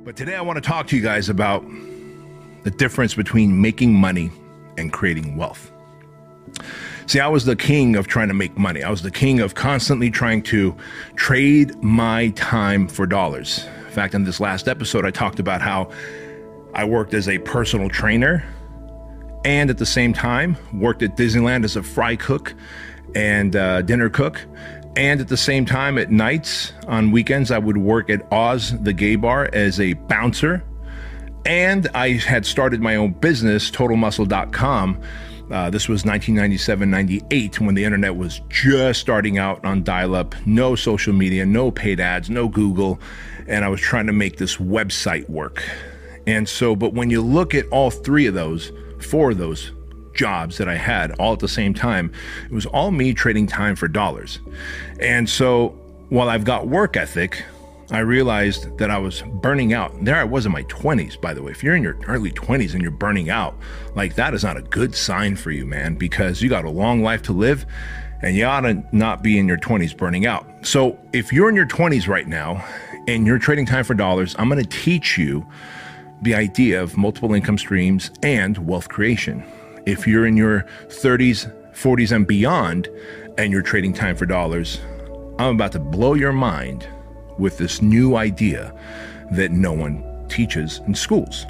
But today I want to talk to you guys about the difference between making money and creating wealth. See, I was the king of trying to make money. I was the king of constantly trying to trade my time for dollars. In fact, in this last episode, I talked about how I worked as a personal trainer and at the same time worked at Disneyland as a fry cook and dinner cook. And at the same time, at nights, on weekends, I would work at Oz, the gay bar, as a bouncer. And I had started my own business, TotalMuscle.com. This was 1997, 98, when the internet was just starting out on dial-up. No social media, no paid ads, no Google. And I was trying to make this website work. And so, but when you look at all four of those jobs that I had all at the same time, it was all me trading time for dollars. And so while I've got work ethic, I realized that I was burning out. There I was in my 20s, by the way. If you're in your early 20s and you're burning out, like that is not a good sign for you, man, because you got a long life to live and you ought to not be in your 20s burning out. So if you're in your 20s right now and you're trading time for dollars, I'm going to teach you the idea of multiple income streams and wealth creation. If you're in your 30s, 40s, and beyond, and you're trading time for dollars, I'm about to blow your mind with this new idea that no one teaches in schools.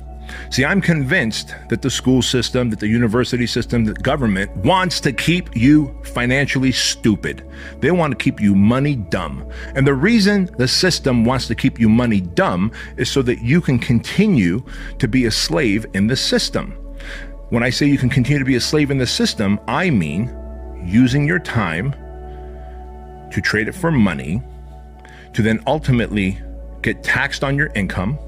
See, I'm convinced that the school system, that the university system, that government wants to keep you financially stupid. They want to keep you money dumb. And the reason the system wants to keep you money dumb is so that you can continue to be a slave in the system. When I say you can continue to be a slave in the system, I mean using your time to trade it for money, to then ultimately get taxed on your income,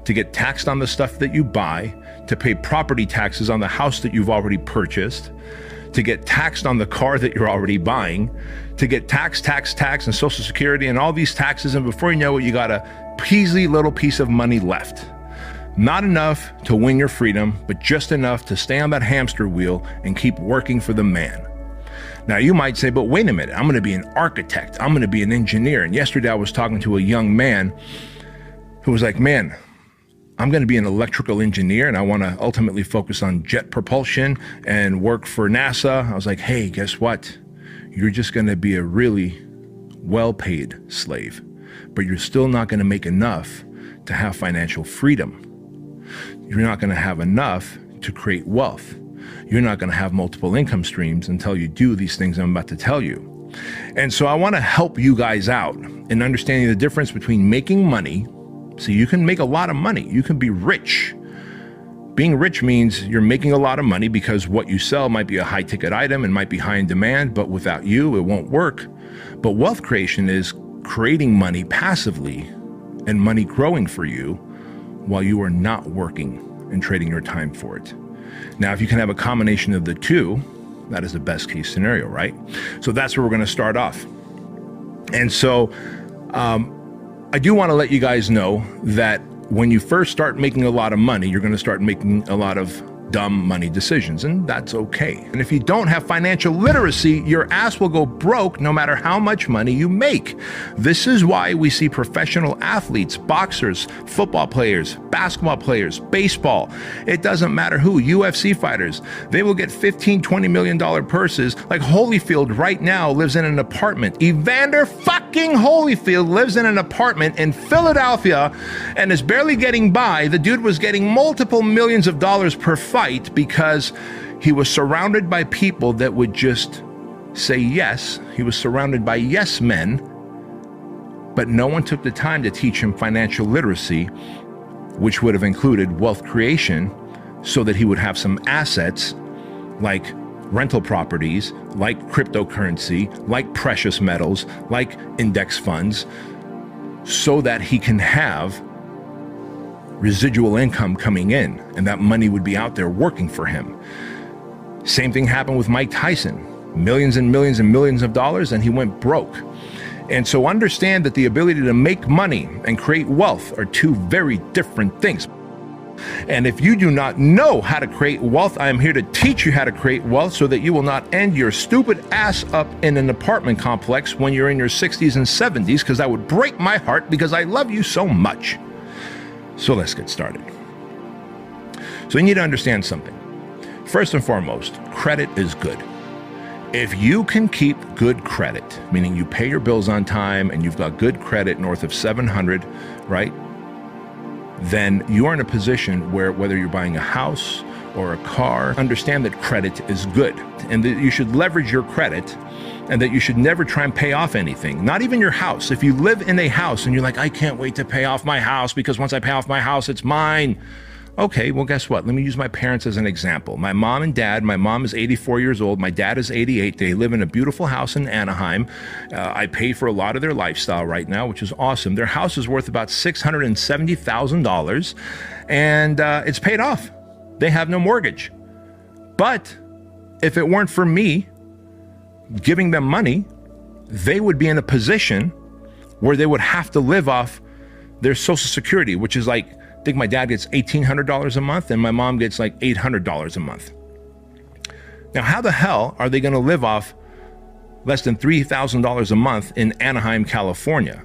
to get taxed on the stuff that you buy, to pay property taxes on the house that you've already purchased, to get taxed on the car that you're already buying, to get tax, and Social Security and all these taxes. And before you know it, you got a peasy little piece of money left. Not enough to win your freedom, but just enough to stay on that hamster wheel and keep working for the man. Now you might say, but wait a minute, I'm going to be an architect. I'm going to be an engineer. And yesterday I was talking to a young man who was like, man, I'm going to be an electrical engineer and I want to ultimately focus on jet propulsion and work for NASA. I was like, hey, guess what? You're just going to be a really well-paid slave, but you're still not going to make enough to have financial freedom. You're not going to have enough to create wealth. You're not going to have multiple income streams until you do these things I'm about to tell you. And so I want to help you guys out in understanding the difference between making money. So you can make a lot of money. You can be rich. Being rich means you're making a lot of money because what you sell might be a high ticket item and might be high in demand, but without you, it won't work. But wealth creation is creating money passively and money growing for you while you are not working and trading your time for it. Now, if you can have a combination of the two, that is the best case scenario, right? So that's where we're going to start off. And so I do want to let you guys know that when you first start making a lot of money, you're going to start making a lot of dumb money decisions, and that's okay. And if you don't have financial literacy, your ass will go broke no matter how much money you make. This is why we see professional athletes, boxers, football players, basketball players, baseball. It doesn't matter who, UFC fighters. They will get $15-20 million purses. Like Holyfield right now lives in an apartment. Evander fucking Holyfield lives in an apartment in Philadelphia and is barely getting by. The dude was getting multiple millions of dollars per fight because he was surrounded by people that would just say yes. He was surrounded by yes men, but no one took the time to teach him financial literacy, which would have included wealth creation, so that he would have some assets like rental properties, like cryptocurrency, like precious metals, like index funds, so that he can have residual income coming in, and that money would be out there working for him. Same thing happened with Mike Tyson. Millions and millions and millions of dollars, and he went broke. And so understand that the ability to make money and create wealth are two very different things. And if you do not know how to create wealth, I am here to teach you how to create wealth so that you will not end your stupid ass up in an apartment complex when you're in your 60s and 70s, because that would break my heart because I love you so much. So let's get started. So you need to understand something. First and foremost, credit is good. If you can keep good credit, meaning you pay your bills on time and you've got good credit north of 700, right? Then you are in a position where whether you're buying a house or a car, understand that credit is good and that you should leverage your credit and that you should never try and pay off anything, not even your house. If you live in a house and you're like, I can't wait to pay off my house because once I pay off my house, it's mine. Okay, well, guess what? Let me use my parents as an example. My mom and dad, my mom is 84 years old. My dad is 88. They live in a beautiful house in Anaheim. I pay for a lot of their lifestyle right now, which is awesome. Their house is worth about $670,000 and it's paid off. They have no mortgage. But if it weren't for me giving them money, they would be in a position where they would have to live off their Social Security, which is like, I think my dad gets $1,800 a month and my mom gets like $800 a month. Now, how the hell are they going to live off less than $3,000 a month in Anaheim, California?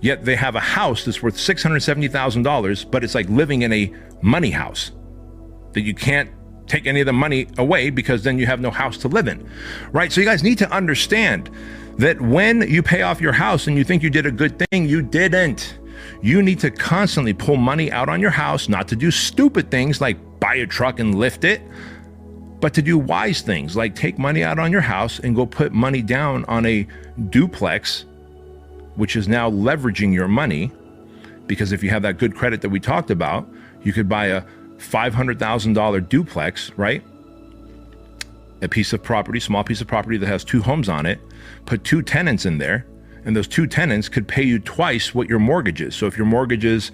Yet they have a house that's worth $670,000, but it's like living in a money house that you can't take any of the money away because then you have no house to live in, right? So you guys need to understand that when you pay off your house and you think you did a good thing, you didn't. You need to constantly pull money out on your house, not to do stupid things like buy a truck and lift it, but to do wise things like take money out on your house and go put money down on a duplex, which is now leveraging your money. Because if you have that good credit that we talked about, you could buy a $500,000 duplex, right? A piece of property, small piece of property that has 2 homes on it, put 2 tenants in there, and those 2 tenants could pay you twice what your mortgage is. So if your mortgage is,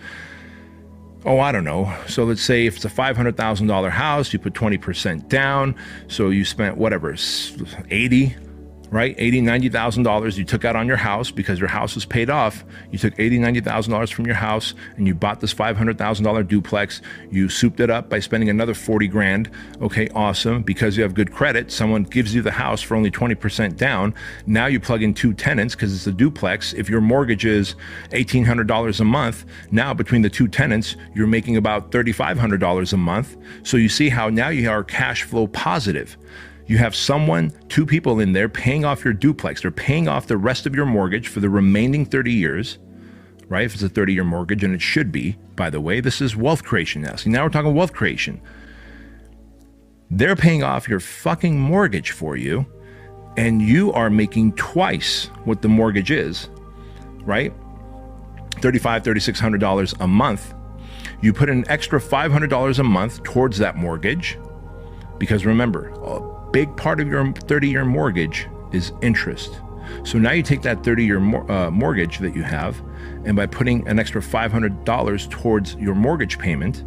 I don't know. So let's say if it's a $500,000 house, you put 20% down. So you spent whatever, 80, right? $80,000, $90,000 you took out on your house because your house was paid off. You took $80,000, $90,000 from your house and you bought this $500,000 duplex. You souped it up by spending another 40 grand. Okay, awesome. Because you have good credit, someone gives you the house for only 20% down. Now you plug in 2 tenants because it's a duplex. If your mortgage is $1,800 a month, now between the 2 tenants, you're making about $3,500 a month. So you see how now you are cash flow positive. You have 2 people in there paying off your duplex. They're paying off the rest of your mortgage for the remaining 30 years, right? If it's a 30-year mortgage, and it should be, by the way, this is wealth creation now. See, now we're talking wealth creation. They're paying off your fucking mortgage for you, and you are making twice what the mortgage is, right? $3,500, $3,600 a month. You put an extra $500 a month towards that mortgage, because remember, big part of your 30-year mortgage is interest. So now you take that 30-year mortgage that you have, and by putting an extra $500 towards your mortgage payment,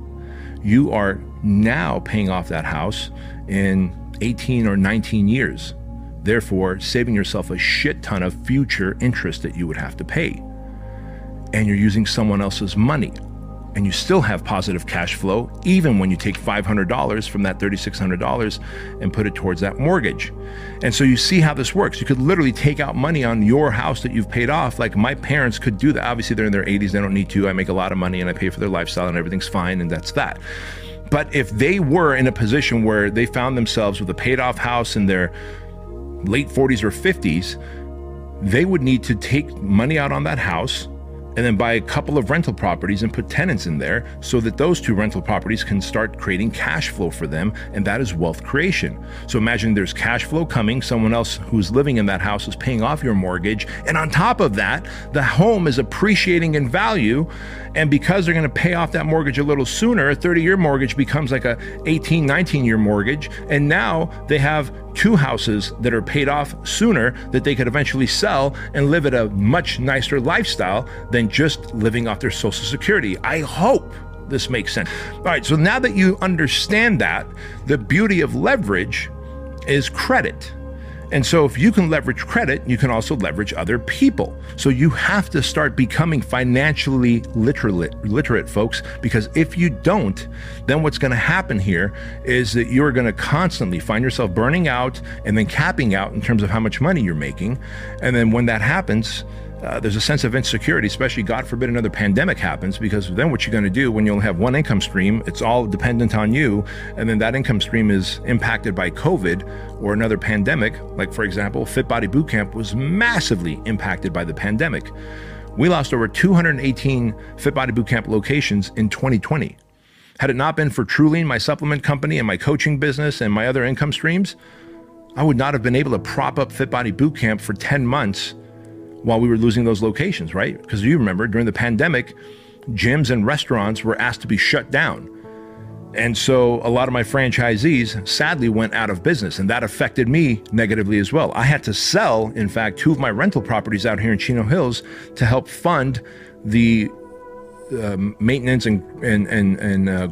you are now paying off that house in 18 or 19 years, therefore saving yourself a shit ton of future interest that you would have to pay. And you're using someone else's money. And you still have positive cash flow, even when you take $500 from that $3,600 and put it towards that mortgage. And so you see how this works. You could literally take out money on your house that you've paid off. Like my parents could do that. Obviously, they're in their 80s. They don't need to. I make a lot of money and I pay for their lifestyle and everything's fine. And that's that. But if they were in a position where they found themselves with a paid off house in their late 40s or 50s, they would need to take money out on that house and then buy a couple of rental properties and put tenants in there so that those 2 rental properties can start creating cash flow for them, and that is wealth creation. So imagine there's cash flow coming, someone else who's living in that house is paying off your mortgage, and on top of that, the home is appreciating in value, and because they're gonna pay off that mortgage a little sooner, a 30-year mortgage becomes like a 18, 19-year mortgage, and now they have 2 houses that are paid off sooner that they could eventually sell and live at a much nicer lifestyle than just living off their Social Security. I hope this makes sense. All right, so now that you understand that, the beauty of leverage is credit. And so if you can leverage credit, you can also leverage other people. So you have to start becoming financially literate, folks, because if you don't, then what's going to happen here is that you're going to constantly find yourself burning out and then capping out in terms of how much money you're making. And then when that happens, there's a sense of insecurity, especially God forbid another pandemic happens, because then what you're going to do when you only have one income stream, it's all dependent on you. And then that income stream is impacted by COVID or another pandemic. Like, for example, Fit Body Bootcamp was massively impacted by the pandemic. We lost over 218 Fit Body Bootcamp locations in 2020. Had it not been for Truline, my supplement company, and my coaching business and my other income streams, I would not have been able to prop up Fit Body Bootcamp for 10 months while we were losing those locations, right? Because you remember during the pandemic, gyms and restaurants were asked to be shut down. And so a lot of my franchisees sadly went out of business, and that affected me negatively as well. I had to sell, in fact, 2 of my rental properties out here in Chino Hills to help fund the maintenance and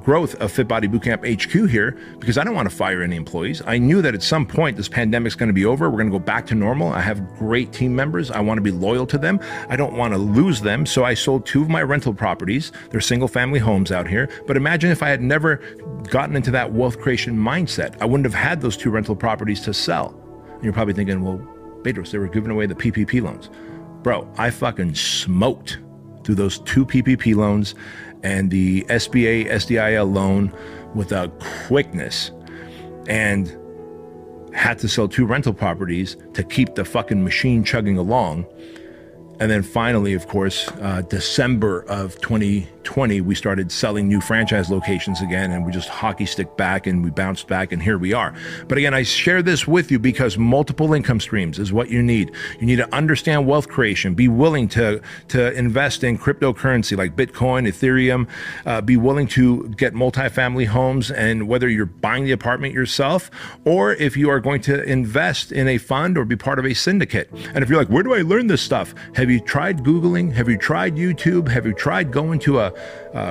growth of Fit Body Bootcamp HQ here, because I don't want to fire any employees. I knew that at some point this pandemic's going to be over. We're going to go back to normal. I have great team members. I want to be loyal to them. I don't want to lose them. So I sold 2 of my rental properties. They're single family homes out here. But imagine if I had never gotten into that wealth creation mindset. I wouldn't have had those 2 rental properties to sell. And you're probably thinking, well, Bedros, they were giving away the PPP loans. Bro, I fucking smoked through those 2 PPP loans and the SBA SDIL loan with a quickness, and had to sell 2 rental properties to keep the fucking machine chugging along. And then finally, of course, December of 2020, we started selling new franchise locations again, and we just hockey stick back and we bounced back, and here we are. But again, I share this with you because multiple income streams is what you need. You need to understand wealth creation, be willing to invest in cryptocurrency like Bitcoin, Ethereum, be willing to get multifamily homes, and whether you're buying the apartment yourself or if you are going to invest in a fund or be part of a syndicate. And if you're like, where do I learn this stuff? Have you tried Googling? Have you tried YouTube? Have you tried going to a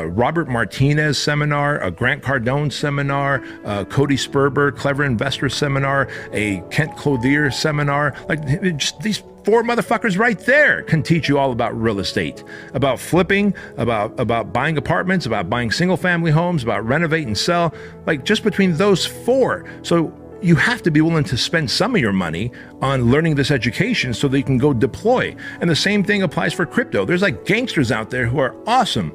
Robert Martinez seminar, a Grant Cardone seminar, a Cody Sperber Clever Investor seminar, a Kent Clothier seminar? Like, just these 4 motherfuckers right there can teach you all about real estate, about flipping, about buying apartments, about buying single family homes, about renovate and sell, like just between those 4. So you have to be willing to spend some of your money on learning this education so that you can go deploy. And the same thing applies for crypto. There's like gangsters out there who are awesome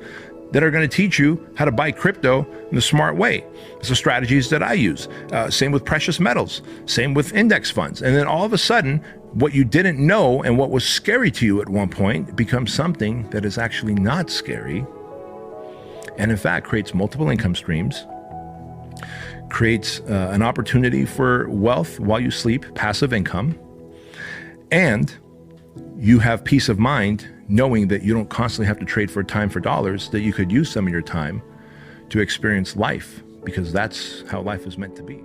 that are going to teach you how to buy crypto in the smart way. It's the strategies that I use. Same with precious metals, same with index funds. And then all of a sudden, what you didn't know and what was scary to you at one point becomes something that is actually not scary, and in fact creates multiple income streams, creates an opportunity for wealth while you sleep, passive income, and you have peace of mind knowing that you don't constantly have to trade for time for dollars, that you could use some of your time to experience life, because that's how life is meant to be.